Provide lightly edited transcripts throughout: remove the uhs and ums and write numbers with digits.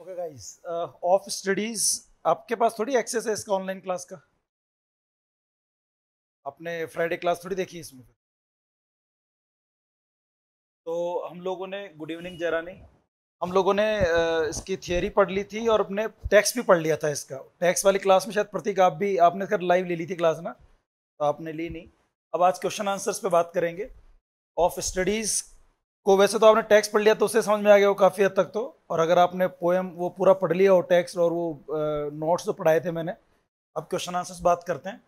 Okay guys, of studies आपके पास थोड़ी access है इसका ऑनलाइन क्लास का। आपने फ्राइडे क्लास थोड़ी देखी इसमें। तो हम लोगों ने, गुड इवनिंग जयरानी, हम लोगों ने इसकी थियरी पढ़ ली थी और अपने टैक्स भी पढ़ लिया था। इसका टैक्स वाली क्लास में शायद प्रतीक आप भी, आपने कर लाइव ले ली थी क्लास ना, तो आपने ली नहीं। अब आज क्वेश्चन आंसर्स पे बात करेंगे। ऑफ स्टडीज को वैसे तो आपने टैक्स पढ़ लिया तो उससे समझ में आ गया वो काफ़ी हद तक तो। और अगर आपने पोएम वो पूरा पढ़ लिया हो टैक्स और वो नोट्स जो पढ़ाए थे मैंने, अब क्वेश्चन आंसर्स बात करते हैं।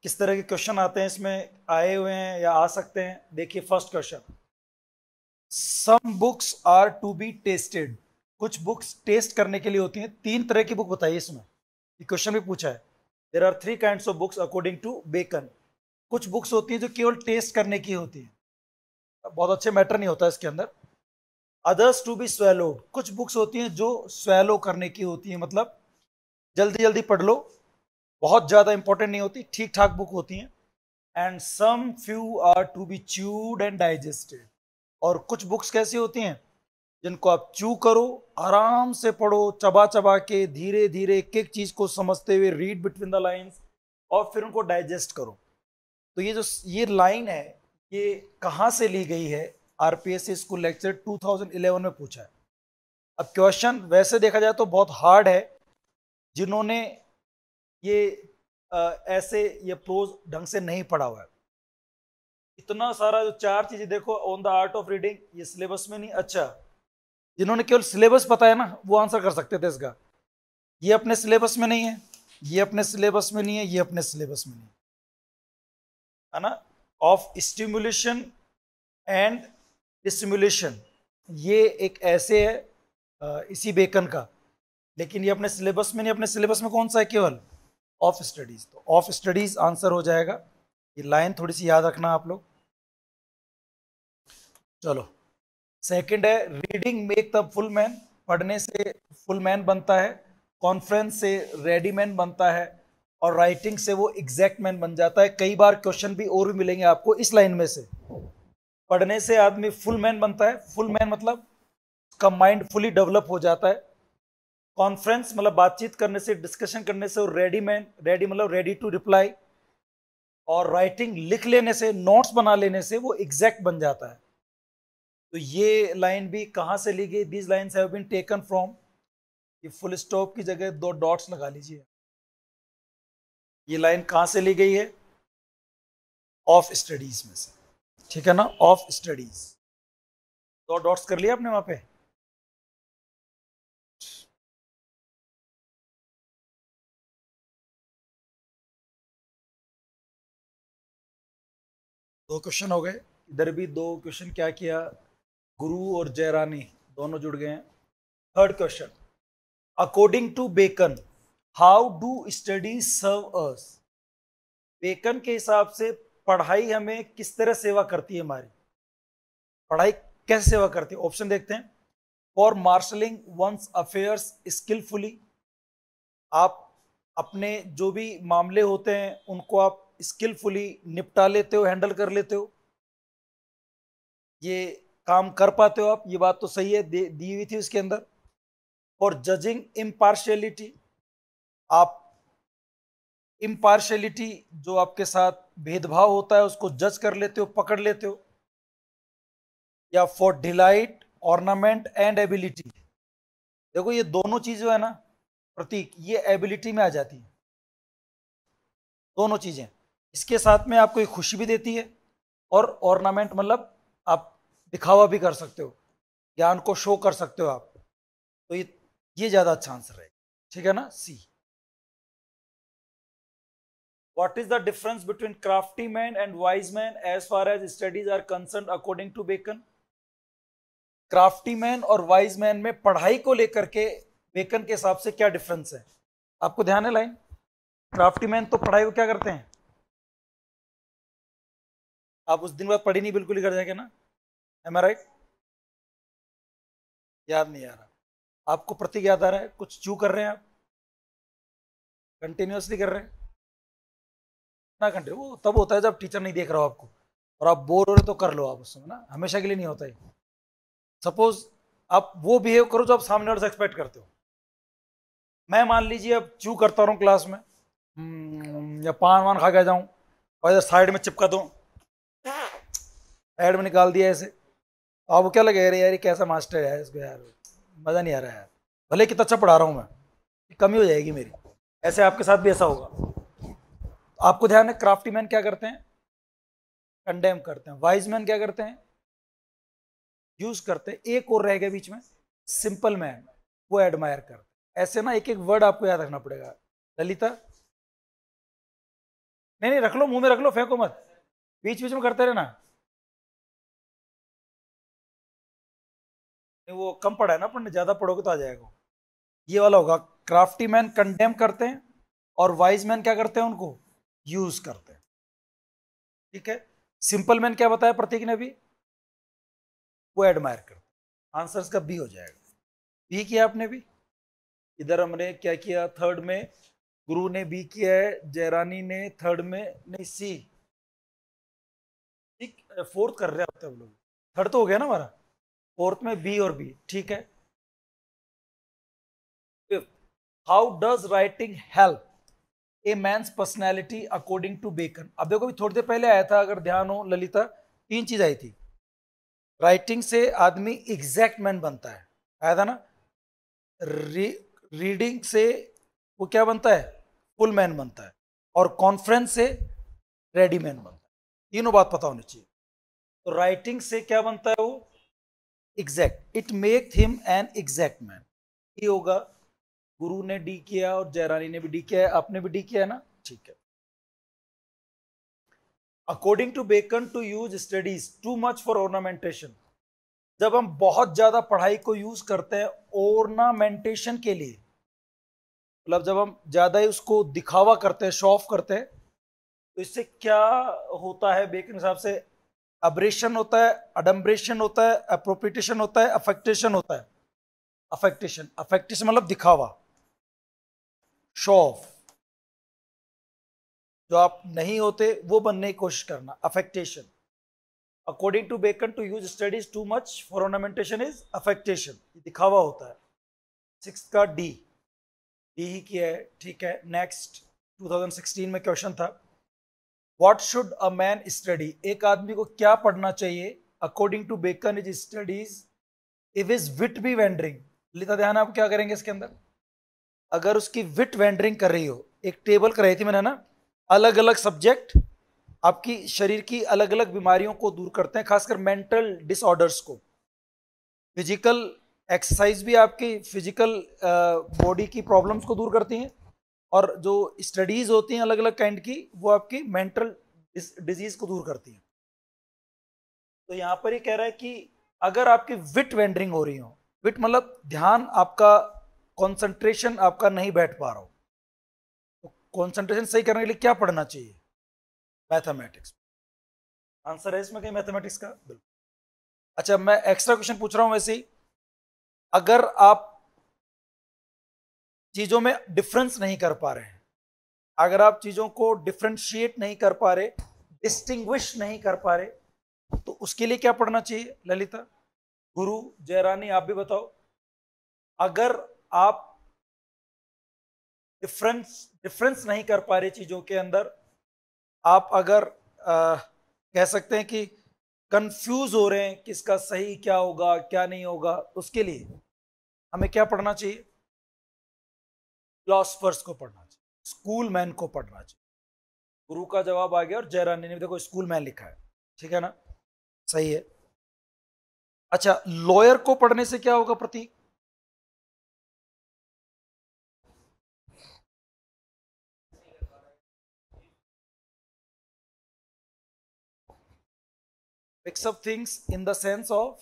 किस तरह के क्वेश्चन आते हैं इसमें, आए हुए हैं या आ सकते हैं। देखिए first question, some books are to be tested. कुछ बुक्स टेस्ट करने के लिए होती हैं। तीन तरह की बुक बताइए इसमें, ये क्वेश्चन भी पूछा है। There are three kinds of books according to Bacon. कुछ बुक्स होती हैं जो केवल टेस्ट करने की होती है, बहुत अच्छे मैटर नहीं होता इसके अंदर। Others to be swallowed. कुछ बुक्स होती हैं जो स्वेलो करने की होती है, मतलब जल्दी जल्दी पढ़ लो, बहुत ज्यादा इंपॉर्टेंट नहीं होती, ठीक ठाक बुक होती हैं। And some few are to be chewed and digested. और कुछ बुक्स कैसी होती हैं जिनको आप च्यू करो, आराम से पढ़ो, चबा चबा के, धीरे धीरे एक एक चीज को समझते हुए, रीड बिटवीन द लाइंस, और फिर उनको डाइजेस्ट करो। तो ये लाइन है, ये कहाँ से ली गई है? आरपीएससी स्कूल लेक्चर 2011 में पूछा है। अब क्वेश्चन वैसे देखा जाए तो बहुत हार्ड है। जिन्होंने ये ऐसे ये प्रोज ढंग से नहीं पढ़ा हुआ है, इतना सारा जो चार चीजें देखो, on the art of reading, ये सिलेबस में नहीं। अच्छा, जिन्होंने केवल सिलेबस पता है ना, वो आंसर कर सकते थे इसका। ये अपने सिलेबस में नहीं है, ये अपने सिलेबस में नहीं है, ये अपने सिलेबस में नहीं है ना। ऑफ स्टिमुलेशन एंड डिस्टिमुलेशन, ये एक ऐसे है इसी बेकन का, लेकिन ये अपने सिलेबस में नहीं। अपने सिलेबस में कौन सा है? केवल ऑफ स्टडीज। तो ऑफ स्टडीज आंसर हो जाएगा। ये लाइन थोड़ी सी याद रखना आप लोग। चलो, सेकंड है, reading make the full man. पढ़ने से फुल मैन बनता है, कॉन्फ्रेंस से रेडी मैन बनता है, और राइटिंग से वो एग्जैक्ट मैन बन जाता है। कई बार क्वेश्चन भी और भी मिलेंगे आपको इस लाइन में से। पढ़ने से आदमी फुल मैन बनता है, फुल मैन मतलब उसका माइंड फुली डेवलप हो जाता है। कॉन्फ्रेंस मतलब बातचीत करने से, डिस्कशन करने से, और रेडी मैन, रेडी मतलब रेडी टू रिप्लाई, और राइटिंग लिख लेने से, नोट्स बना लेने से वो एग्जैक्ट बन जाता है। तो ये लाइन भी कहां से ली गई? These lines have been taken from, ये फुल स्टॉप की जगह दो डॉट्स लगा लीजिए। ये लाइन कहां से ली गई है? ऑफ स्टडीज में से, ठीक है ना, ऑफ स्टडीज। दो डॉट्स कर लिया आपने वहां पे। दो क्वेश्चन हो गए, इधर भी दो क्वेश्चन। क्या किया? गुरु और जयरानी दोनों जुड़ गए हैं। Third question, according to Bacon, how do studies serve us. Bacon के हिसाब से पढ़ाई हमें किस तरह सेवा करती है? हमारी पढ़ाई कैसे सेवा करती है? ऑप्शन देखते हैं। For marshalling one's affairs skilfully, आप अपने जो भी मामले होते हैं उनको आप स्किलफुली निपटा लेते हो, हैंडल कर लेते हो, ये काम कर पाते हो आप। ये बात तो सही है, दी हुई थी उसके अंदर। फॉर जजिंग इम्पार्शियलिटी, आप इम्पार्शियलिटी, जो आपके साथ भेदभाव होता है उसको जज कर लेते हो, पकड़ लेते हो। या for delight, ornament and ability. देखो ये दोनों चीज जो है ना प्रतीक, ये एबिलिटी में आ जाती है, दोनों चीजें। इसके साथ में आपको एक खुशी भी देती है, और ऑर्नामेंट मतलब आप दिखावा भी कर सकते हो, ज्ञान को शो कर सकते हो आप। तो ये ज्यादा अच्छा आंसर है, ठीक है ना, सी। What is the difference between crafty man and wise man as far as studies are concerned according to Bacon? Crafty man और वाइज मैन में पढ़ाई को लेकर के बेकन के हिसाब से क्या डिफरेंस है? आपको ध्यान है लाइन? क्राफ्टी मैन तो पढ़ाई को क्या करते हैं, आप उस दिन बाद पढ़ी नहीं बिल्कुल ही कर जाएंगे ना, एम आई राइट? याद नहीं आ रहा आपको? प्रतीक याद आ रहा है? कुछ चू कर रहे हैं आप, कंटिन्यूअसली कर रहे हैं ना? कंटिन्यू वो तब होता है जब टीचर नहीं देख रहा हो आपको, और आप बोर हो रहे तो कर लो आप उस समय ना, हमेशा के लिए नहीं होता है। सपोज आप वो बिहेव करो जो आप सामने वाले से एक्सपेक्ट करते हो। मैं मान लीजिए अब चू करता रहूं क्लास में, या पान वान खा के जाऊं और इधर साइड में चिपका दूं, साइड में निकाल दिया ऐसे, तो आपको क्या लगेगा, अरे यार ये कैसा मास्टर है, इसको यार मजा नहीं आ रहा है यार, भले कितना अच्छा पढ़ा रहा हूं मैं, कमी हो जाएगी मेरी। ऐसे आपके साथ भी ऐसा होगा। आपको ध्यान है क्राफ्टी मैन क्या करते हैं, कंडेम करते हैं, वाइज मैन क्या करते हैं, यूज करते हैं। एक और रह गया बीच में, सिंपल मैन, वो एडमायर करते हैं। ऐसे ना एक एक वर्ड आपको याद रखना पड़ेगा। ललिता, नहीं नहीं रख लो, मुंह में रख लो, फेंको मत, बीच बीच में करते रहना। नहीं वो कम पढ़ा है ना अपन ने, ज्यादा पढ़ोगे तो आ जाएगा। ये वाला होगा, क्राफ्टी मैन कंडेम करते हैं और वाइज मैन क्या करते हैं, उनको यूज करते हैं। ठीक है, सिंपल मैन क्या बताया प्रतीक ने भी, वो एडमायर करते हैं। आंसर इसका बी हो जाएगा। बी किया आपने भी, इधर हमने क्या किया, थर्ड में गुरु ने बी किया है, जयरानी ने थर्ड में, नहीं सी, ठीक, फोर्थ कर रहे हैं हम लोग, थर्ड तो हो गया ना हमारा, फोर्थ में बी और बी, ठीक है। Fifth, how does writing help a man's personality according to Bacon. अब देखो थोड़ी देर पहले आया था, अगर ध्यान हो ललिता, तीन चीज आई थी। राइटिंग से आदमी एग्जैक्ट मैन बनता है, आया था ना। रीडिंग से वो क्या बनता है, फुल मैन बनता है। और कॉन्फ्रेंस से रेडी मैन बनता है। तीनों बात पता होनी चाहिए। तो राइटिंग से क्या बनता है वो, exact, it make him an exact man. ये होगा। गुरु ने डी किया और जयरानी ने भी डी किया है, आपने भी डी किया है ना, ठीक है। According to Bacon, to use studies too much for ornamentation. जब हम बहुत ज्यादा पढ़ाई को यूज करते हैं ऑर्नामेंटेशन के लिए, मतलब जब हम ज्यादा ही उसको दिखावा करते हैं, शो ऑफ करते हैं, तो इससे क्या होता है बेकन के हिसाब से, अब्रेशन होता है, अडम्ब्रेशन होता है, अप्रोप्रिएशन होता है, अफेक्टेशन होता है। अफेक्टेशन, अफेक्टेशन मतलब दिखावा, शो ऑफ, जो आप नहीं होते वो बनने की कोशिश करना, affectation. According to Bacon, to use studies too much for ornamentation is affectation, दिखावा होता है। सिक्स का डी, डी ही किया है, ठीक है। नेक्स्ट 2016 में क्वेश्चन था, what should a man study, एक आदमी को क्या पढ़ना चाहिए, according to Bacon is studies if his wit be wandering. लिखा ध्यान, आप क्या करेंगे इसके अंदर, अगर उसकी विट वेंडरिंग कर रही हो, एक टेबल कराई थी मैंने ना, अलग अलग सब्जेक्ट आपकी शरीर की अलग अलग बीमारियों को दूर करते हैं, खासकर मेंटल डिसऑर्डर्स को। फिजिकल एक्सरसाइज भी आपकी फिजिकल बॉडी की प्रॉब्लम्स को दूर करती हैं, और जो स्टडीज होती हैं अलग अलग काइंड की, वो आपकी मेंटल डिजीज को दूर करती हैं। तो यहां पर ये कह रहा है कि अगर आपकी विट वेंडरिंग हो रही हो, विट मतलब ध्यान आपका, कंसंट्रेशन आपका नहीं बैठ पा रहा हो, तो कंसंट्रेशन सही करने के लिए क्या पढ़ना चाहिए, मैथमेटिक्स। आंसर है इसमें कहीं मैथमेटिक्स का, बिल्कुल। अच्छा मैं एक्स्ट्रा क्वेश्चन पूछ रहा हूं वैसे ही, अगर आप चीजों में डिफरेंस नहीं कर पा रहे हैं, अगर आप चीजों को डिफ्रेंशिएट नहीं कर पा रहे, डिस्टिंग्विश नहीं कर पा रहे, तो उसके लिए क्या पढ़ना चाहिए ललिता, गुरु, जयरानी, आप भी बताओ। अगर आप डिफरेंस नहीं कर पा रहे चीजों के अंदर, आप अगर कह सकते हैं कि कंफ्यूज हो रहे हैं किसका सही क्या होगा क्या नहीं होगा, उसके लिए हमें क्या पढ़ना चाहिए, फिलोसफर्स को पढ़ना चाहिए, स्कूल मैन को पढ़ना चाहिए। गुरु का जवाब आ गया, और जयरानी ने भी देखो स्कूल मैन लिखा है, ठीक है ना, सही है। अच्छा लॉयर को पढ़ने से क्या होगा प्रतीक, mix up things in the sense of,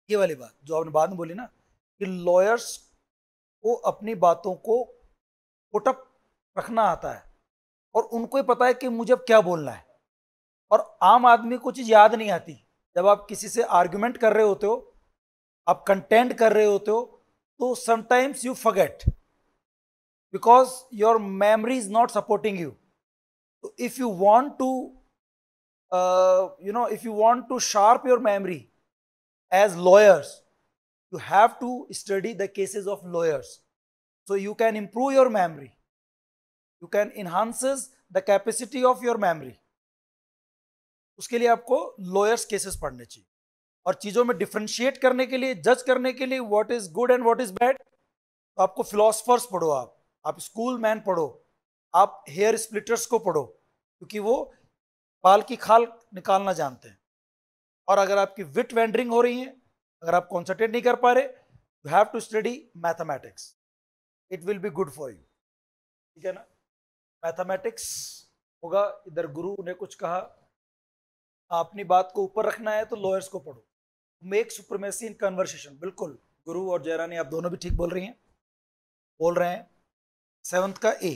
ये वाली बात जो आपने बाद में बोली ना, कि लॉयर्स को अपनी बातों को पुट अप रखना आता है, और उनको ही पता है कि मुझे अब क्या बोलना है। और आम आदमी को चीज याद नहीं आती, जब आप किसी से आर्ग्यूमेंट कर रहे होते हो, आप कंटेंट कर रहे होते हो, तो sometimes you forget because your memory is not supporting you. So if you want to if you want to sharp your memory as lawyers, you have to study the cases of lawyers, so you can improve your memory, you can enhances the capacity of your memory. उसके लिए आपको lawyers cases पढ़ने चाहिए, और चीजों में differentiate करने के लिए, जज करने के लिए what is good and what is bad, तो आपको फिलोसफर्स पढ़ो, आप स्कूल मैन पढ़ो, आप हेयर स्प्लिटर्स को पढ़ो, क्योंकि वो बाल की खाल निकालना जानते हैं। और अगर आपकी विट वेंडरिंग हो रही है, अगर आप कॉन्सेंट्रेट नहीं कर पा रहे, you have to study mathematics, it will be good for you. ठीक है ना, मैथमेटिक्स होगा। इधर गुरु ने कुछ कहा, अपनी बात को ऊपर रखना है तो लॉयर्स को पढ़ो, मेक सुप्रीमेसी इन कन्वर्सेशन। बिल्कुल, गुरु और जयरानी आप दोनों भी ठीक बोल रहे हैं। 7th का A,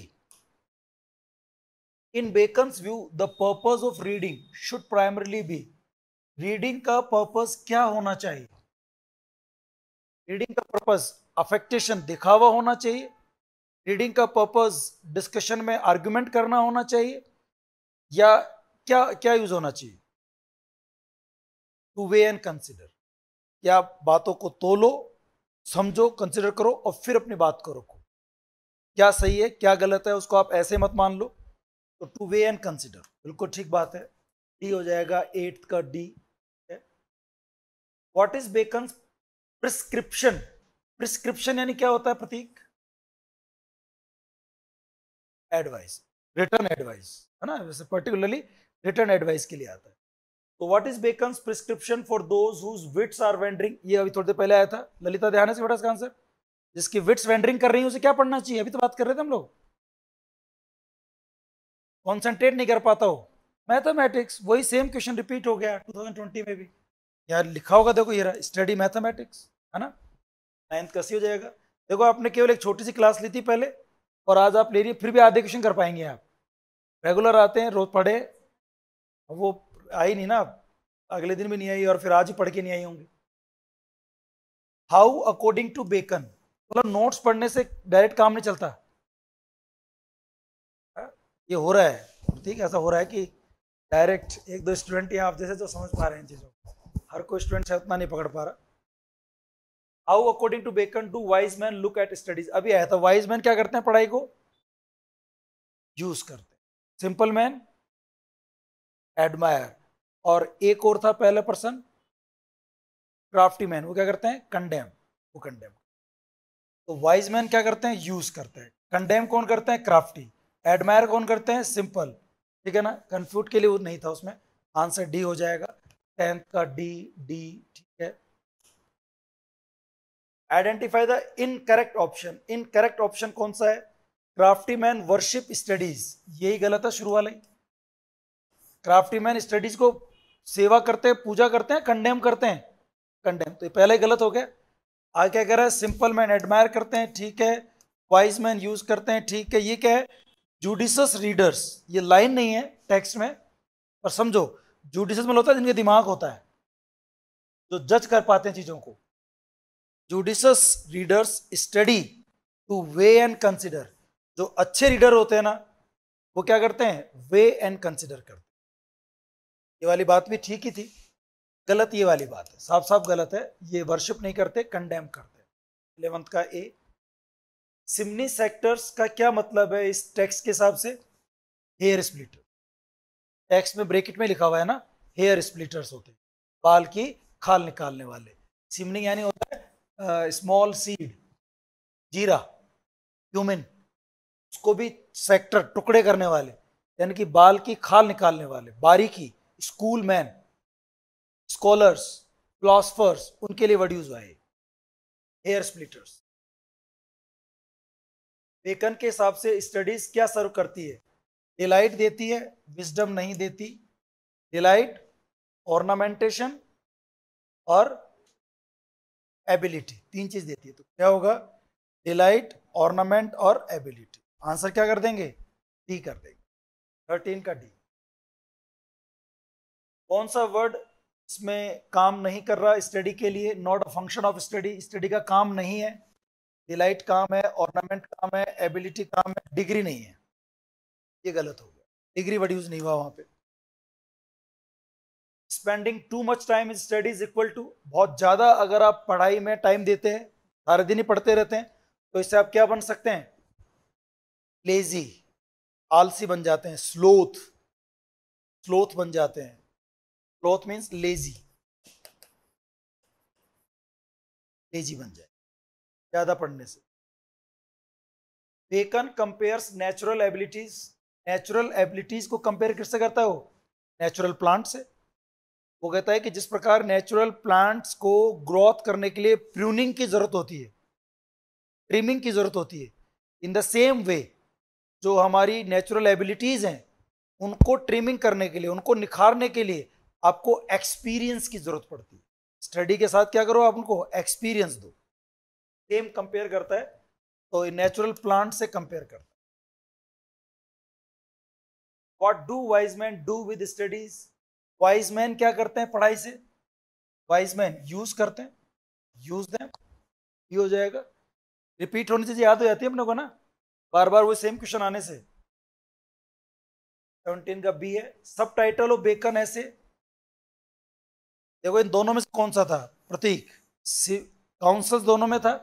in Bacon's view the purpose of reading should primarily be, reading का पर्पस क्या होना चाहिए? रीडिंग का पर्पस अफेक्टेशन, दिखावा होना चाहिए? रीडिंग का पर्पस डिस्कशन में आर्गुमेंट करना होना चाहिए, या क्या क्या यूज होना चाहिए? टू वे एंड कंसिडर, क्या बातों को तोलो, समझो, कंसिडर करो और फिर अपनी बात को रखो, क्या सही है क्या गलत है उसको आप ऐसे मत मान लो। तो टू वे एंड कंसिडर, बिल्कुल ठीक बात है। डी हो जाएगा 8th का D. What is Bacon's prescription? Prescription यानी क्या होता है प्रतीक? एडवाइस, रिटर्न एडवाइस, है ना, वैसे पर्टिकुलरली रिटर्न एडवाइस के लिए आता है। तो what is Bacon's prescription for those whose wits are wandering? ये अभी थोड़ी देर पहले आया था, ललिता ध्यान से बेटा इसका आंसर। जिसकी विट्स वेंडरिंग कर रही है उसे क्या पढ़ना चाहिए? अभी तो बात कर रहे थे हम लोग। कॉन्सेंट्रेट नहीं कर पाता हो, मैथमेटिक्स, वही सेम क्वेश्चन रिपीट हो गया 2020 में भी। यार लिखा होगा, देखो ये रहा, स्टडी मैथमेटिक्स, है ना, 9th का सी हो जाएगा। देखो आपने केवल एक छोटी सी क्लास ली थी पहले, और आज आप ले रही, फिर भी आधे क्वेश्चन कर पाएंगे आप। रेगुलर आते हैं, रोज पढ़े, वो आई नहीं ना, अगले दिन भी नहीं आई, और फिर आज ही पढ़ के नहीं आई होंगी। हाउ अकॉर्डिंग टू बेकन, मतलब नोट्स पढ़ने से डायरेक्ट काम नहीं चलता। ये हो रहा है, ठीक, ऐसा हो रहा है कि डायरेक्ट एक दो स्टूडेंट या आप जैसे जो समझ पा रहे हैं चीजों को, हर कोई स्टूडेंट शायद उतना नहीं पकड़ पा रहा। How according to Bacon do wise man look at studies? अभी आया था, वाइज मैन क्या करते हैं? पढ़ाई को यूज करते हैं। सिंपल मैन एडमायर, और एक और था पहला पर्सन क्राफ्टी मैन, वो क्या करते हैं? कंडेम, वो कंडेम। तो वाइज मैन क्या करते हैं? यूज करते हैं। कंडेम कौन करते हैं? क्राफ्टी। एडमायर कौन करते हैं? सिंपल। ठीक है ना, कंफ्यूज के लिए वो नहीं था उसमें, आंसर डी हो जाएगा 10th का डी। डी ठीक है। Identify the incorrect option. Incorrect option कौन सा है? क्राफ्टी मैन वर्शिप स्टडीज, यही गलत है शुरू वाले। क्राफ्टी मैन स्टडीज को सेवा करते हैं, पूजा करते हैं, कंडेम करते हैं? कंडेम, तो ये पहले ही गलत हो गया। आगे क्या कह रहा है? सिंपल मैन एडमायर करते हैं, ठीक है। वाइज मैन यूज करते हैं, ठीक है। ये क्या है? जुडिशस रीडर्स, ये लाइन नहीं है टेक्स्ट में, पर समझो, जुडिशस में होता है जिनके दिमाग होता है, जो जज कर पाते हैं चीजों को। Judicious readers study to weigh and consider. जो अच्छे रीडर होते हैं ना, वो क्या करते हैं? वे एंड कंसिडर करते हैं। ये वाली बात भी ठीक ही थी, गलत ये वाली बात है, साफ साफ गलत है। ये वर्शिप नहीं करते, कंडेम करते। 11th का ए, सिमनी सेक्टर्स का क्या मतलब है इस टेक्स्ट के हिसाब से? Hair splitter. टेक्स्ट में ब्रैकेट में लिखा हुआ है ना, हेयर स्प्लिटर्स होते हैं, बाल की खाल निकालने वाले। सिमनी यानी होता है स्मॉल सीड, जीरा, क्यूमिन, उसको भी सेक्टर, टुकड़े करने वाले, यानी कि बाल की खाल निकालने वाले, बारीकी, स्कूल मैन, स्कॉलर्स, फिलोसफर्स, उनके लिए वर्ड यूज हुआ है हेयर स्प्लिटर्स। बेकन के हिसाब से स्टडीज क्या सर्व करती है? डिलाइट देती है, विजडम नहीं देती। डिलाइट, ऑर्नामेंटेशन और एबिलिटी, 3 चीज देती है। तो क्या होगा? डिलाइट, ऑर्नामेंट और एबिलिटी। आंसर क्या कर देंगे? डी कर देंगे, 13 का डी। कौन सा वर्ड इसमें काम नहीं कर रहा स्टडी के लिए? Not a function of study, study का काम नहीं है। डिलाइट काम है, ऑर्नामेंट काम है, एबिलिटी काम है, डिग्री नहीं है। ये गलत हो गया, डिग्री वर्ड यूज नहीं हुआ वहां पे। Spending too much time in study is equal to, बहुत ज्यादा अगर आप पढ़ाई में टाइम देते हैं, सारे दिन ही पढ़ते रहते हैं, तो इससे आप क्या बन सकते हैं? लेजी, आलसी बन जाते हैं, स्लोथ, स्लोथ बन जाते हैं। स्लोथ मीन्स लेजी, लेजी बन जाए ज्यादा पढ़ने से। Bacon compares natural abilities, natural abilities को कंपेयर किससे करता है वो? नेचुरल प्लांट से। वो कहता है कि जिस प्रकार नेचुरल प्लांट्स को ग्रोथ करने के लिए प्रूनिंग की जरूरत होती है, ट्रिमिंग की जरूरत होती है, इन द सेम वे जो हमारी नेचुरल एबिलिटीज हैं उनको ट्रिमिंग करने के लिए, उनको निखारने के लिए आपको एक्सपीरियंस की जरूरत पड़ती है। स्टडी के साथ क्या करो, आप उनको एक्सपीरियंस दो। सेम कंपेयर करता है, तो नेचुरल प्लांट से कंपेयर करता है। What do wise man do with studies, wise man क्या करते हैं पढ़ाई से? वाइज मैन यूज करते हैं, यूज देम, ये हो जाएगा। रिपीट होने से याद हो जाती है अपने को ना, बार बार वो सेम क्वेश्चन आने से। 17 का बी है, सब टाइटल ऑफ बेकन ऐसे। देखो इन दोनों में से कौन सा था प्रतीक? काउंसिल दोनों में था।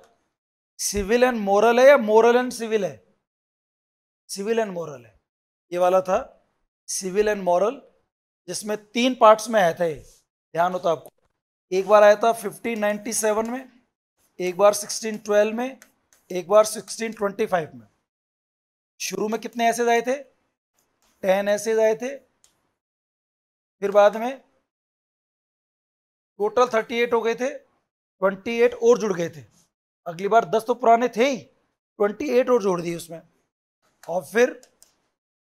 सिविल एंड मोरल है या मोरल एंड सिविल है? सिविल एंड मोरल है, ये वाला था सिविल एंड मॉरल, जिसमें 3 पार्ट्स में आया था ये, ध्यान होता आपको। एक बार आया था 1597 में, एक बार 1612 में, एक बार 1625 में। शुरू में कितने ऐसे आए थे? 10 ऐसे आए थे, फिर बाद में टोटल 38 हो गए थे, 28 और जुड़ गए थे। अगली बार 10 तो पुराने थे ही, 28 और जोड़ दिए उसमें, और फिर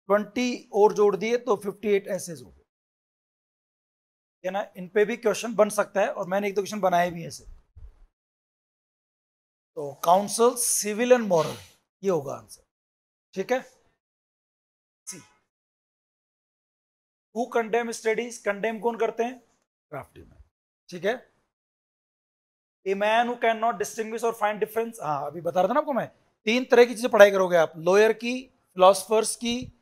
20 और जोड़ दिए तो 58 ऐसे हो गए, है ना। इन पे भी क्वेश्चन बन सकता है, और मैंने 1-2 क्वेश्चन बनाए भी ऐसे। तो काउंसिल, सिविल एंड मॉरल, ये होगा आंसर, ठीक है। सी, हु कंडेम स्टडीज, कंडेम कौन करते हैं? क्राफ्टी मैन, ठीक है। A man who can not distinguish और फाइंड डिफरेंस, हाँ अभी बता रहा था ना आपको मैं, 3 तरह की चीजें पढ़ाई करोगे आप, लॉयर की, फिलोसफर्स की,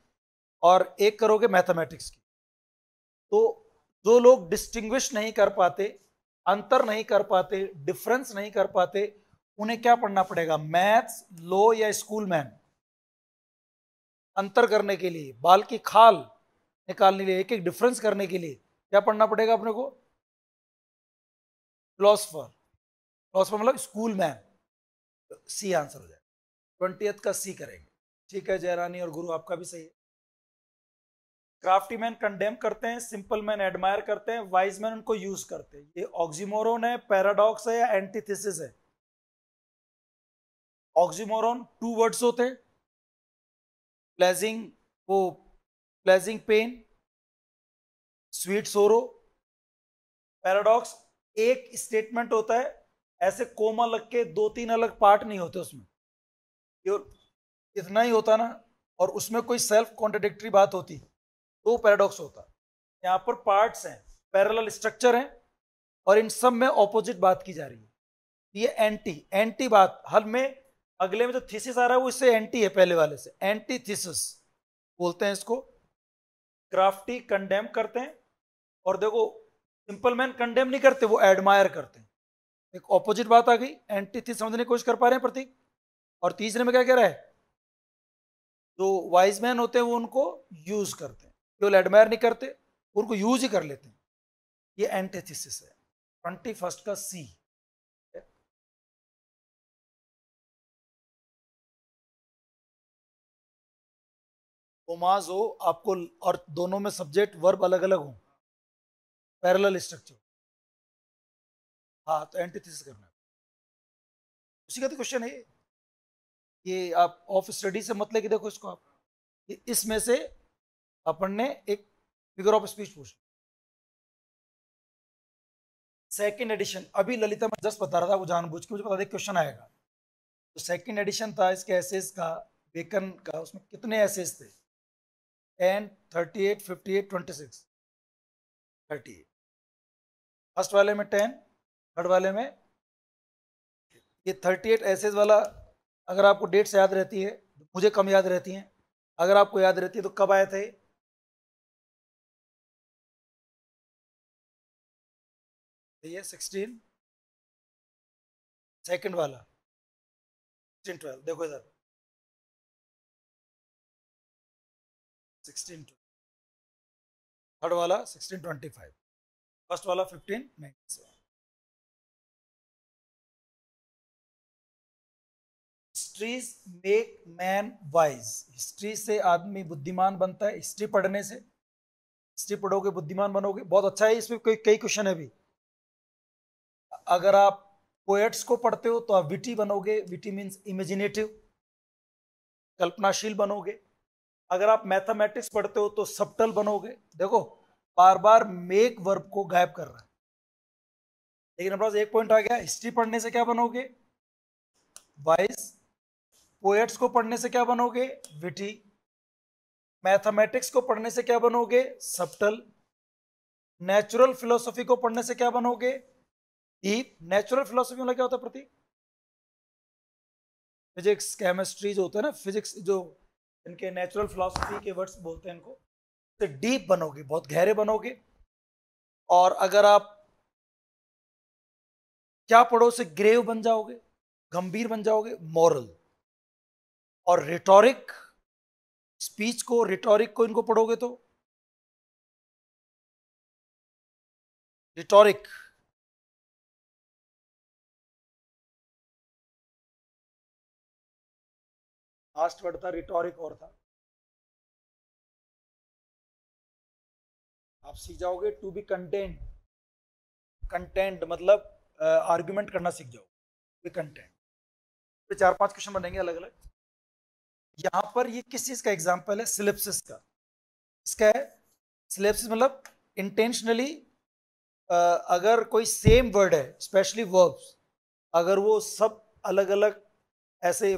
और एक करोगे मैथमेटिक्स की। तो जो लोग डिस्टिंग्विश नहीं कर पाते, अंतर नहीं कर पाते, डिफरेंस नहीं कर पाते, उन्हें क्या पढ़ना पड़ेगा? मैथ्स, लॉ या स्कूल मैन। अंतर करने के लिए, बाल की खाल निकालने के लिए, एक एक डिफरेंस करने के लिए क्या पढ़ना पड़ेगा अपने को? फिलोसफर। फिलोसफर मतलब स्कूल मैन। सी आंसर हो जाए, 20th का सी करेंगे, ठीक है। जयरानी और गुरु आपका भी सही है। क्राफ्टी मैन कंडेम करते हैं, सिंपल मैन एडमायर करते हैं, वाइज मैन उनको यूज करते हैं। ये ऑक्सीमोरोन है, पैराडॉक्स है, या एंटीथेसिस है? ऑक्सीमोरोन 2 वर्ड्स होते हैं, प्लेजिंग, वो प्लेजिंग पेन, स्वीट सोरो। पैराडॉक्स एक स्टेटमेंट होता है, ऐसे कोमा लग के 2-3 अलग पार्ट नहीं होते उसमें, इतना ही होता ना, और उसमें कोई सेल्फ कॉन्ट्रडिक्टरी बात होती तो पैराडॉक्स होता। यहाँ पर पार्ट्स हैं, पैरेलल स्ट्रक्चर हैं, और इन सब में ऑपोजिट बात की जा रही है। ये एंटी एंटी बात, हल में अगले में जो थीसिस आ रहा है वो इससे एंटी है, पहले वाले से एंटी थीसिस बोलते हैं इसको। क्राफ्टी कंडेम करते हैं, और देखो सिंपल मैन कंडेम नहीं करते, वो एडमायर करते हैं। एक ऑपोजिट बात आ गई, एंटी थीसिस समझने की कोशिश कर पा रहे हैं प्रतीक? और तीसरे में क्या कह रहा है? जो वाइज मैन होते हैं वो उनको यूज करते हैं, केवल एडमायर नहीं करते, उनको यूज ही कर लेते हैं। ये एंटीथेसिस है, 21st का सी। ओमाज हो आपको, और दोनों में सब्जेक्ट वर्ब अलग अलग हो, पैरेलल स्ट्रक्चर, हाँ तो एंटीथेसिस करना है। उसी का तो क्वेश्चन है ये आप ऑफ स्टडी से मत लेके देखो इसको आप, इसमें से अपन ने एक फिगर ऑफ स्पीच पूछ। सेकंड एडिशन, अभी ललिता मैं जस्ट बता रहा था, वो जानबूझ के मुझे बता दे क्वेश्चन आएगा। तो सेकंड एडिशन था इसके एसेस का, बेकन का, उसमें कितने एसेस थे? 10, 38, 58, 26, 38। फर्स्ट वाले में 10, थर्ड वाले में, ये 38 एसेस वाला अगर आपको डेट्स याद रहती है, मुझे कम याद रहती हैं, अगर आपको याद रहती है तो कब आए थे? ये 16 सेकंड वाला 16-12, देखो इधर 16, थर्ड वाला 1625, फर्स्ट वाला 1597। Histories make man wise, history से आदमी बुद्धिमान बनता है, हिस्ट्री पढ़ने से। हिस्ट्री पढ़ोगे बुद्धिमान बनोगे, बहुत अच्छा है। इसमें कई कई क्वेश्चन है भी। अगर आप पोएट्स को पढ़ते हो तो आप विटी बनोगे, विटी मीन्स इमेजिनेटिव, कल्पनाशील बनोगे। अगर आप मैथमेटिक्स पढ़ते हो तो सबटल बनोगे। देखो बार बार मेक वर्ब को गायब कर रहा है, लेकिन हमारे पास एक पॉइंट आ गया, हिस्ट्री पढ़ने से क्या बनोगे? वाइज। पोएट्स को पढ़ने से क्या बनोगे? विटी। मैथमेटिक्स को पढ़ने से क्या बनोगे? सबटल। नेचुरल फिलोसफी को पढ़ने से क्या बनोगे? डीप। नेचुरल फिलोसफी मतलब क्या होता है प्रतीक? फिजिक्स केमिस्ट्री जो होता है ना, फिजिक्स जो इनके नेचुरल फिलोसफी के वर्ड्स बोलते हैं इनको, तो डीप बनोगे, बहुत गहरे बनोगे। और अगर आप क्या पढ़ो से ग्रेव बन जाओगे, गंभीर बन जाओगे, मॉरल। और रिटोरिक, स्पीच को, रिटोरिक को इनको पढ़ोगे तो रिटोरिक, लास्ट वर्ड था रिटोरिक और था, आप सीख जाओगे टू बी कंटेंट। कंटेंट मतलब आर्ग्यूमेंट करना सीख जाओ, बी कंटेंट। तो 4-5 क्वेश्चन बनेंगे अलग अलग। यहां पर ये किस चीज का एग्जाम्पल है? सिलिप्सिस का। इसका है सिलिप्सिस मतलब इंटेंशनली, अगर कोई सेम वर्ड है, स्पेशली वर्ब्स, अगर वो सब अलग अलग ऐसे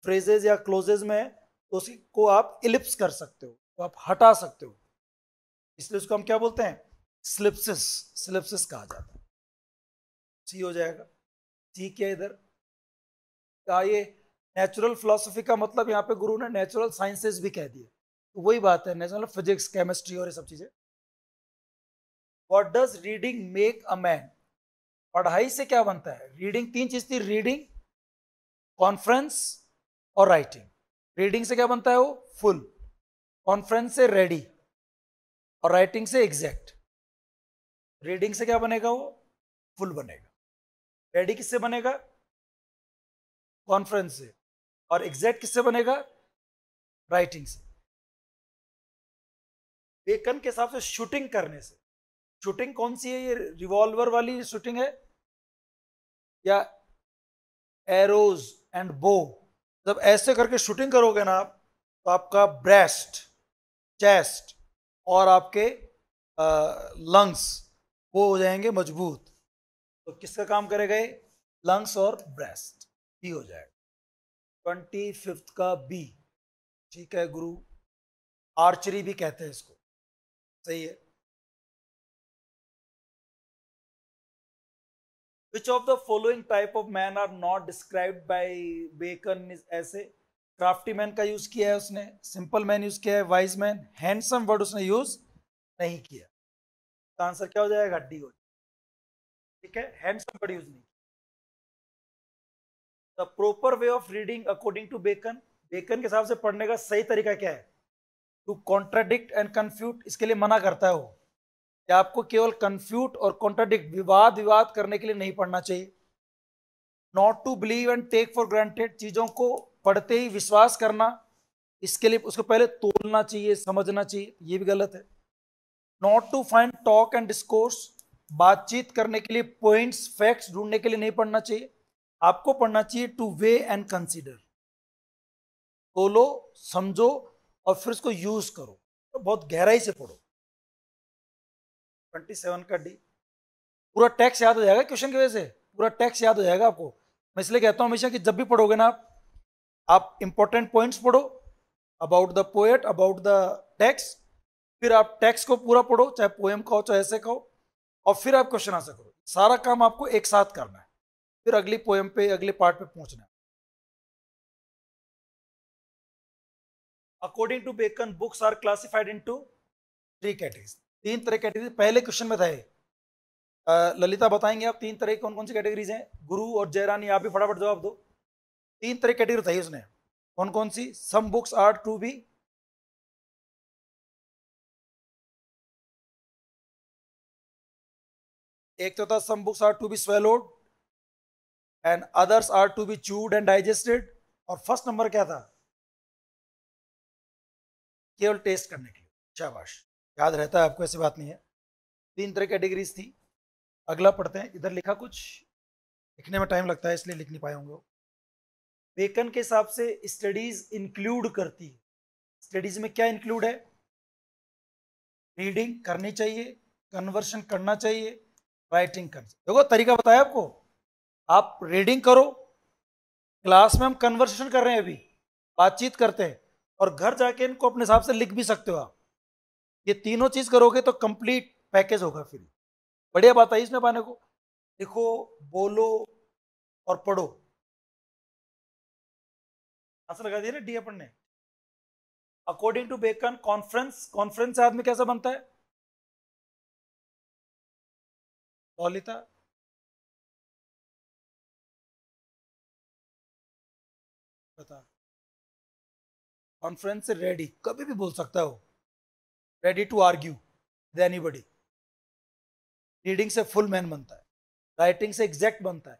फ्रेजेस या क्लोजेस में है तो उसको आप इलिप्स कर सकते हो, तो आप हटा सकते हो, इसलिए उसको हम क्या बोलते हैं? स्लिप्सिस। स्लिप्सिस कहा जाता है। सी हो जाएगा। ठीक है, इधर का ये नेचुरल फिलोसफी का मतलब यहाँ पे गुरु ने नेचुरल साइंसेस भी कह दिए, तो वही बात है, नेचुरल फिजिक्स केमिस्ट्री और ये सब चीजें। What does reading make a man? पढ़ाई से क्या बनता है? रीडिंग, तीन चीज थी, रीडिंग, कॉन्फ्रेंस और राइटिंग। रीडिंग से क्या बनता है? वो फुल। कॉन्फ्रेंस से रेडी, और राइटिंग से एग्जैक्ट। रीडिंग से क्या बनेगा? वो फुल बनेगा। रेडी किससे बनेगा? कॉन्फ्रेंस से। और एग्जैक्ट किससे बनेगा? राइटिंग से। बेकन के हिसाब से शूटिंग करने से, शूटिंग कौन सी है? ये रिवॉल्वर वाली शूटिंग है या एरोज एंड बो? जब ऐसे करके शूटिंग करोगे ना आप, तो आपका ब्रेस्ट, चेस्ट और आपके लंग्स वो हो जाएंगे मजबूत। तो किसका काम करेगा ये? लंग्स और ब्रेस्ट। बी हो जाएगा 25th का बी। ठीक है गुरु, आर्चरी भी कहते हैं इसको। सही है। Which of the following type of man are not described by Bacon is ऐसे? क्राफ्टी मैन का यूज किया है उसने, सिंपल मैन यूज किया है, वाइज मैन, हैंडसम वर्ड उसने यूज नहीं किया। तो आंसर क्या हो जाएगा? डी हो। ठीक है, हैंडसम वर्ड यूज नहीं। The proper way of reading according to Bacon, Bacon के हिसाब से पढ़ने का सही तरीका क्या है? टू कॉन्ट्राडिक्ट एंड कंफ्यूट, इसके लिए मना करता है वो कि आपको केवल कंफ्यूट और कॉन्ट्राडिक्ट, विवाद विवाद करने के लिए नहीं पढ़ना चाहिए। Not to believe and take for granted, चीजों को पढ़ते ही विश्वास करना, इसके लिए उसको पहले तोलना चाहिए, समझना चाहिए, ये भी गलत है। Not to find talk and discourse, बातचीत करने के लिए पॉइंट्स, फैक्ट्स ढूंढने के लिए नहीं पढ़ना चाहिए, आपको पढ़ना चाहिए टू वे एंड कंसीडर, तोलो, समझो और फिर उसको यूज करो, तो बहुत गहराई से पढ़ो। 27 का डी। पूरा टेक्स्ट याद हो जाएगा क्वेश्चन की वजह से, पूरा टेक्स्ट याद हो जाएगा आपको। मैं इसलिए कहता हूं हमेशा कि जब भी पढ़ोगे ना आप इंपॉर्टेंट पॉइंट्स पढ़ो about the poet, about the text, फिर आप टेक्स्ट को पूरा पढ़ो, चाहे पोएम का हो चाहे ऐसे का हो, और फिर आप क्वेश्चन आंसर करो। सारा काम आपको एक साथ करना है, फिर अगली पोएम पे, अगले पार्ट पे पहुंचना है। According to Bacon books are classified into 3 categories. 3 तरह कैटेगरी पहले क्वेश्चन में था। ललिता बताएंगे आप 3 तरह की कौन कौन सी कैटेगरीज हैं? गुरु और जयरानी आप भी फटाफट जवाब दो। 3 तरह कैटेगरी बताइए उसने, कौन कौन सी? Some books are to be, एक तो था some books are to be swallowed and others are to be chewed and digested, और फर्स्ट नंबर क्या था? केवल टेस्ट करने के लिए। शाबाश, याद रहता है आपको, ऐसी बात नहीं है। 3 तरह कैटेगरीज थी। अगला पढ़ते हैं। इधर लिखा कुछ, लिखने में टाइम लगता है इसलिए लिख नहीं पाए होंगे। बेकन के हिसाब से स्टडीज इंक्लूड करती है। स्टडीज में क्या इंक्लूड है? रीडिंग करनी चाहिए, कन्वर्शन करना चाहिए, राइटिंग करना चाहिए। देखो तरीका बताया आपको, आप रीडिंग करो, क्लास में हम कन्वर्सेशन कर रहे हैं, अभी बातचीत करते हैं, और घर जाके इनको अपने हिसाब से लिख भी सकते हो आप। ये तीनों चीज करोगे तो कंप्लीट पैकेज होगा फिर। बढ़िया बात है इसमें पाने को। लिखो, बोलो और पढ़ो। आंसर लगा दिया ना डी अपन ने। According to Bacon conference, conference से आदमी कैसा बनता है? ललिता बता। कॉन्फ्रेंस से रेडी, कभी भी बोल सकता है वो, ready to argue with anybody. Reading से फुल मैन बनता है, राइटिंग से एग्जैक्ट बनता है,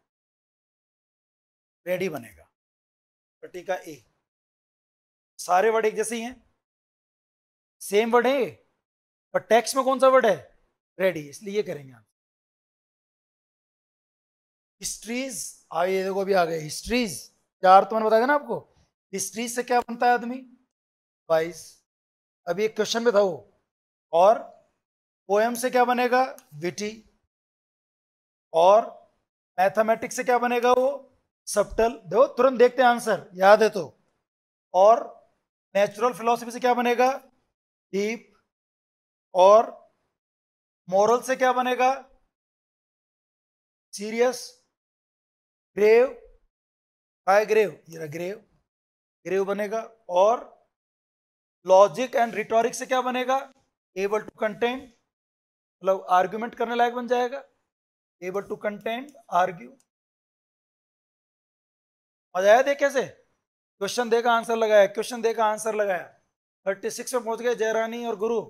रेडी बनेगा। पट्टी का ए। सारे वर्ड एक जैसे ही हैं, सेम वर्ड है, पर टेक्स्ट में कौन सा वर्ड है? रेडी, इसलिए ये करेंगे आप। हिस्ट्रीज, आइए देखो अभी आ गए हिस्ट्रीज। 4 तो मैंने बताया था ना आपको। हिस्ट्रीज से क्या बनता है आदमी? 22। अभी एक क्वेश्चन में था वो। और पोएम से क्या बनेगा? विटी। और मैथमेटिक्स से क्या बनेगा वो? सबटल। देखो तुरंत देखते हैं आंसर, याद है तो। और नेचुरल फिलोसफी से क्या बनेगा? डीप। और मोरल से क्या बनेगा? सीरियस। ग्रेव, काय ग्रेव, ये रहा ग्रेव, ग्रेव बनेगा। और लॉजिक एंड रिटोरिक से क्या बनेगा? एबल टू कंटेन, मतलब आर्ग्यूमेंट करने लायक बन जाएगा। Able to contend, argue. मजा आया देख कैसे क्वेश्चन देखा आंसर लगाया, क्वेश्चन देखा आंसर लगाया। 36 में पहुंच गए जयरानी और गुरु,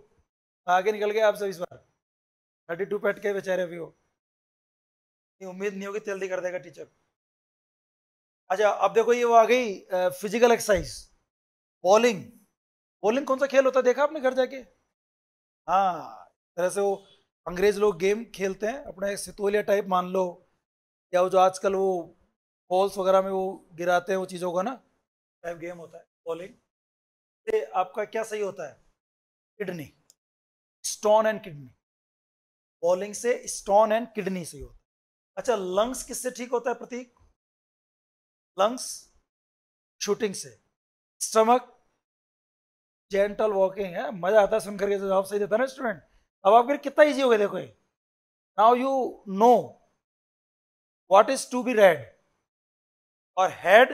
आगे निकल गए आप सब इस बार। 32 पे अटके बेचारे अभी वो। उम्मीद नहीं होगी जल्दी कर देगा टीचर। अच्छा अब देखो ये वो आ गई फिजिकल एक्सरसाइज। बॉलिंग, बॉलिंग कौन सा खेल होता है देखा आपने घर जाके? हाँ, तरह से वो अंग्रेज लोग गेम खेलते हैं अपने, सितोलिया टाइप मान लो, या वो जो आजकल वो बॉल्स वगैरह में वो गिराते हैं वो चीज़ों का ना, टाइप गेम होता है बॉलिंग से। आपका क्या सही होता है? Kidney, stone and kidney. Bowling से स्टोन एंड किडनी सही होता है। अच्छा लंग्स किससे ठीक होता है प्रतीक? लंग्स शूटिंग से। स्टमक जेंटल वॉकिंग है। मजा आता है सुनकर के, जवाब सही देता है ना स्टूडेंट। अब आपके कितना इजी हो गया देखो ये। Now you know what is to be read. और हेड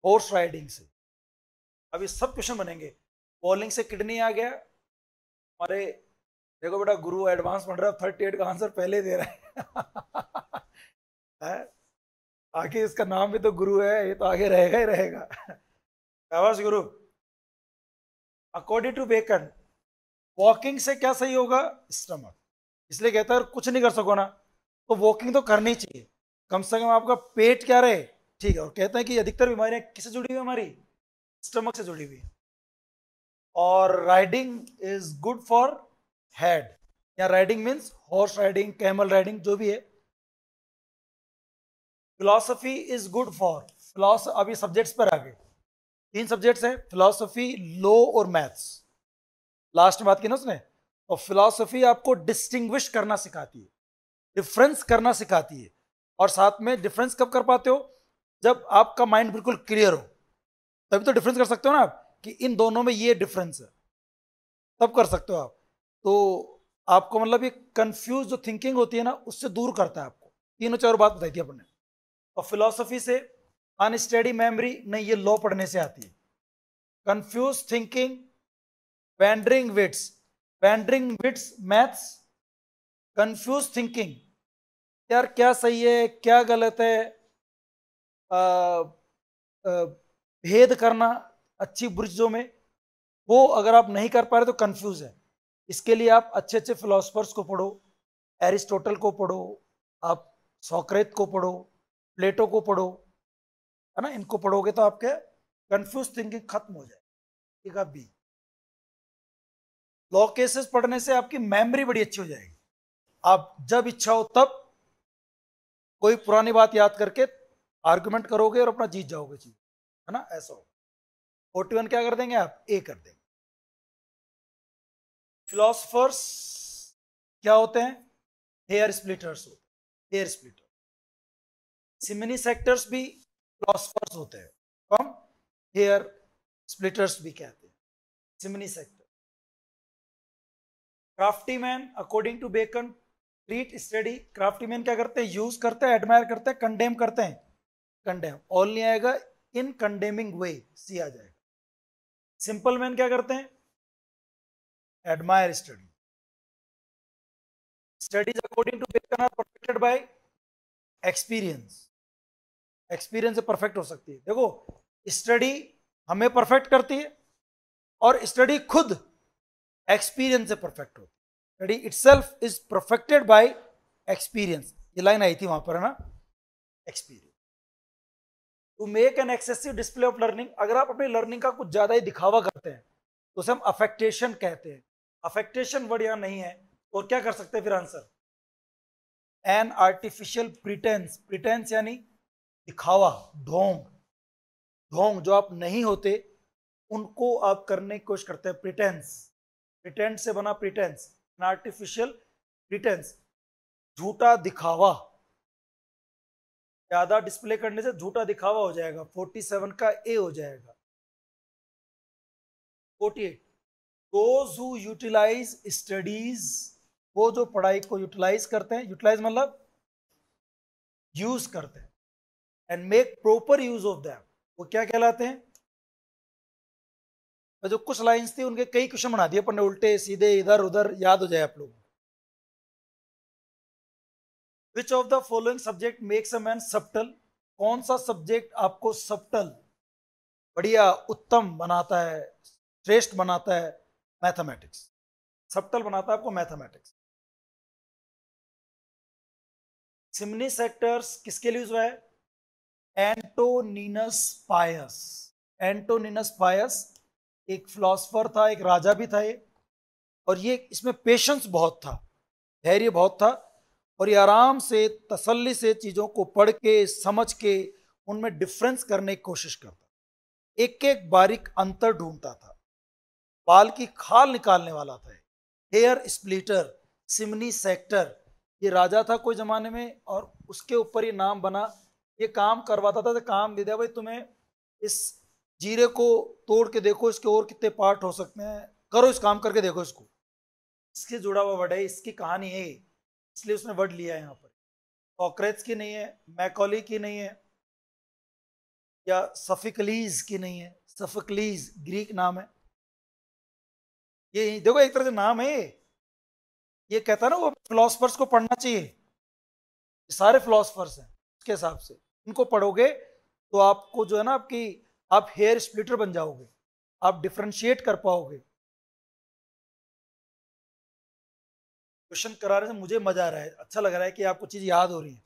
हॉर्स राइडिंग से। अब ये सब क्वेश्चन बनेंगे। बॉलिंग से किडनी आ गया हमारे। देखो बेटा गुरु एडवांस पढ़ रहा है, 38 का आंसर पहले दे रहा है। आगे इसका नाम भी तो गुरु है, ये तो आगे रहेगा ही रहेगा। शाबाश गुरु। अकॉर्डिंग टू बेकन वॉकिंग से क्या सही होगा? स्टमक। इसलिए कहता है कुछ नहीं कर सको ना तो वॉकिंग तो करनी चाहिए, कम से कम आपका पेट क्या रहे ठीक है। और कहते हैं कि अधिकतर बीमारियां किससे जुड़ी हुई हमारी? स्टमक से जुड़ी हुई। और riding is good for head, या riding means horse riding, camel riding, जो भी है। Philosophy is good for philosophy. अभी सब्जेक्ट्स पर आ गए। 3 सब्जेक्ट्स हैं, फिलॉसफी, लॉ और मैथ्स। लास्ट में बात की ना उसने। और फिलॉसफी आपको डिस्टिंग्विश करना सिखाती है, डिफरेंस करना सिखाती है। और साथ में डिफरेंस कब कर पाते हो? जब आपका माइंड बिल्कुल क्लियर हो, तभी तो डिफरेंस कर सकते हो ना आप, कि इन दोनों में ये डिफरेंस है, तब कर सकते हो आप। तो आपको मतलब ये कंफ्यूज जो थिंकिंग होती है ना, उससे दूर करता है आपको। तीनों चारों बात बताई थी अपने। और फिलॉसफी से अनस्टडी मेमोरी नहीं, ये लॉ पढ़ने से आती है। Confused thinking, wandering wits maths, confused thinking, यार क्या सही है क्या गलत है, आ, आ, भेद करना अच्छी बुरी चीजों में, वो अगर आप नहीं कर पा रहे तो कंफ्यूज है। इसके लिए आप अच्छे अच्छे फिलोसफर्स को पढ़ो, एरिस्टोटल को पढ़ो, आप सोक्रेत को पढ़ो, प्लेटो को पढ़ो, है ना। इनको पढ़ोगे तो आपके कंफ्यूज थिंकिंग खत्म हो जाए। ठीक है। बी, लॉ केसेस पढ़ने से आपकी मेमोरी बड़ी अच्छी हो जाएगी। आप जब इच्छा हो तब कोई पुरानी बात याद करके आर्गुमेंट करोगे और अपना जीत जाओगे चीज, है ना। ऐसा हो 41 क्या कर देंगे आप, ए कर देंगे। फिलोसफर्स क्या होते हैं, हेयर स्प्लिटर्स होते हैं, हेयर स्प्लिटर। सिमिनी सेक्टर्स भी फिलोसफर्स होते हैं, तो हम हेयर स्प्लिटर्स भी कहते हैं, सिमिनी सेक्टर। Crafty man according to Bacon treat study, crafty man क्या करते हैं, यूज करते हैं, एडमायर करते हैं, कंडेम करते हैं, कंडेम ऑल नहीं आएगा, इन कंडेमिंग वे सी आ जाएगा। सिंपल मैन क्या करते हैं, admire study. Studies according to Bacon are perfected by experience, experience से परफेक्ट हो सकती है। देखो स्टडी हमें परफेक्ट करती है और स्टडी खुद एक्सपीरियंस से परफेक्ट होती है। Study itself is perfected by experience, ये लाइन आई थी वहां पर, है ना, experience. To make an excessive display of learning, अगर आप अपनी लर्निंग का कुछ ज्यादा ही दिखावा करते हैं तो उसे हम अफेक्टेशन कहते हैं। अफेक्टेशन वर्ड यहां नहीं है, और क्या कर सकते हैं फिर answer, an artificial pretence, pretence यानी दिखावा, ढोंग, ढोंग जो आप नहीं होते उनको आप करने की कोशिश करते हैं, प्रिटेंस, प्रिटेंस से बना प्रिटेंस, एन आर्टिफिशियल प्रिटेंस, झूठा दिखावा। ज्यादा डिस्प्ले करने से झूठा दिखावा हो जाएगा, 47 का ए हो जाएगा। 48, दोज हु यूटिलाइज स्टडीज, वो जो पढ़ाई को यूटिलाइज करते हैं, यूटिलाइज मतलब यूज करते हैं, and make proper use of them, वो क्या कहलाते हैं। तो जो कुछ लाइंस थी उनके कई क्वेश्चन बना दिए अपन ने, उल्टे सीधे इधर उधर, याद हो जाए आप लोगों को। Which of the following subject makes a man subtle, कौन सा सब्जेक्ट आपको सबटल, बढ़िया उत्तम बनाता है, श्रेष्ठ बनाता है, मैथमेटिक्स, सबटल बनाता है आपको मैथमेटिक्स। सिमनी सेक्टर्स किसके लिए यूज हुआ है, एंटोनिनस पायस, एंटोनिनस पायस एक फिलोसफर था, एक राजा भी था ये, और ये इसमें पेशेंस बहुत था, धैर्य बहुत था, और ये आराम से तसल्ली से चीजों को पढ़ के समझ के उनमें डिफरेंस करने की कोशिश करता, एक एक बारीक अंतर ढूंढता था, बाल की खाल निकालने वाला था, हेयर स्प्लिटर, सिमनी सेक्टर। ये राजा था कोई जमाने में और उसके ऊपर ये नाम बना, ये काम करवाता था, तो काम दे दिया भाई तुम्हें, इस जीरे को तोड़ के देखो, इसके और कितने पार्ट हो सकते हैं, करो इस काम करके देखो इसको, इसके जुड़ा हुआ वर्ड है, इसकी कहानी है, इसलिए उसने वर्ड लिया है यहाँ पर। सॉक्रेट्स की नहीं है, मैकॉली की नहीं है, या सफिकलीज की नहीं है, सफिकलीज ग्रीक नाम है, ये देखो एक तरह से नाम है ये कहता है ना वो फिलोसफर्स को पढ़ना चाहिए, सारे फिलोसफर्स हैं उसके हिसाब से, इनको पढ़ोगे तो आपको जो है ना आपकी, आप हेयर स्प्लिटर बन जाओगे, आप डिफरेंशिएट कर पाओगे। क्वेश्चन कराने से मुझे मजा आ रहा है, अच्छा लग रहा है कि आपको चीज याद हो रही है।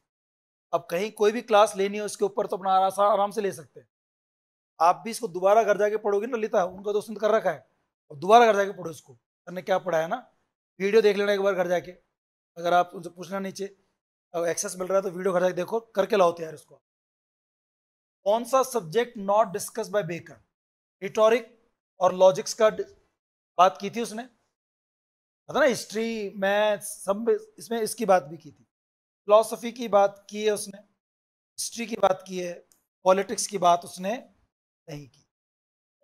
अब कहीं कोई भी क्लास लेनी है उसके ऊपर तो अपना आराम से ले सकते हैं। आप भी इसको दोबारा घर जाके पढ़ोगे ना, ललिता उनका दोस्त ने कर रखा है, और दोबारा घर जाके पढ़ो इसको, करने क्या पढ़ा है ना, वीडियो देख लेना एक बार घर जाके, अगर आप उनसे पूछना नीचे, अब एक्सेस मिल रहा है तो वीडियो घर जाके देखो, करके लाओ तैयार इसको। कौन सा subject not discussed by Baker, rhetoric और लॉजिक्स का बात की थी उसने, पता ना, हिस्ट्री मैथ्स सब इसमें इसकी बात भी की थी, फिलोसफी की बात की है उसने, हिस्ट्री की बात की है, पॉलिटिक्स की बात उसने नहीं की।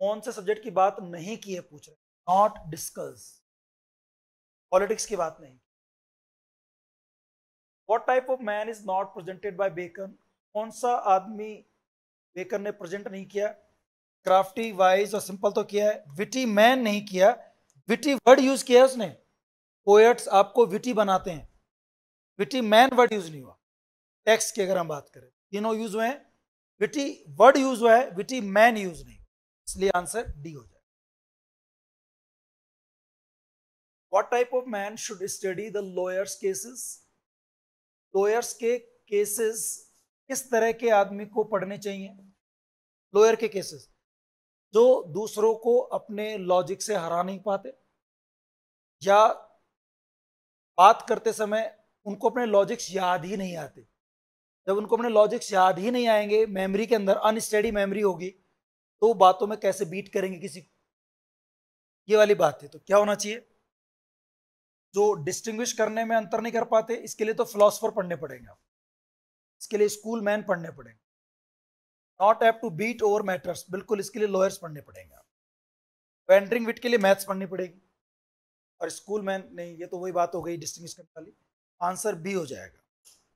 कौन से सब्जेक्ट की बात नहीं की है पूछ रहे, नॉट डिस्कस, पॉलिटिक्स की बात नहीं। What type of man is not presented by Bacon, कौन सा आदमी बेकर ने प्रेजेंट नहीं किया, क्राफ्टी, वाइज और सिंपल तो किया है, विटी मैन नहीं किया, विटी वर्ड यूज किया है उसने। पोएट्स आपको विटी बनाते हैं, विटी मैन वर्ड यूज नहीं हुआ। टेक्स्ट की अगर हम बात करें, तीनों यूज हुए हैं, विटी वर्ड यूज हुआ है, विटी मैन यूज नहीं, इसलिए आंसर डी हो जाए। What type of man should study the lawyers cases? Lawyers के केसेस किस तरह के आदमी को पढ़ने चाहिए? लॉयर के केसेस जो दूसरों को अपने लॉजिक से हरा नहीं पाते, या बात करते समय उनको अपने लॉजिक्स याद ही नहीं आते। जब उनको अपने लॉजिक्स याद ही नहीं आएंगे, मेमोरी के अंदर अनस्टेडी मेमोरी होगी, तो बातों में कैसे बीट करेंगे किसी को, ये वाली बात है। तो क्या होना चाहिए? जो डिस्टिंग्विश करने में अंतर नहीं कर पाते, इसके लिए तो फिलोसफर पढ़ने पड़ेंगे, इसके लिए स्कूल मैन पढ़ने पड़ेंगे। Not have to beat over matters, बिल्कुल इसके लिए लॉयर्स पढ़ने पड़ेंगे। वेंडरिंग विट के लिए मैथ्स पढ़नी पड़ेगी, और स्कूल मैन नहीं, ये तो वही बात हो गई डिस्टिंग्विश करने वाली। आंसर बी हो जाएगा।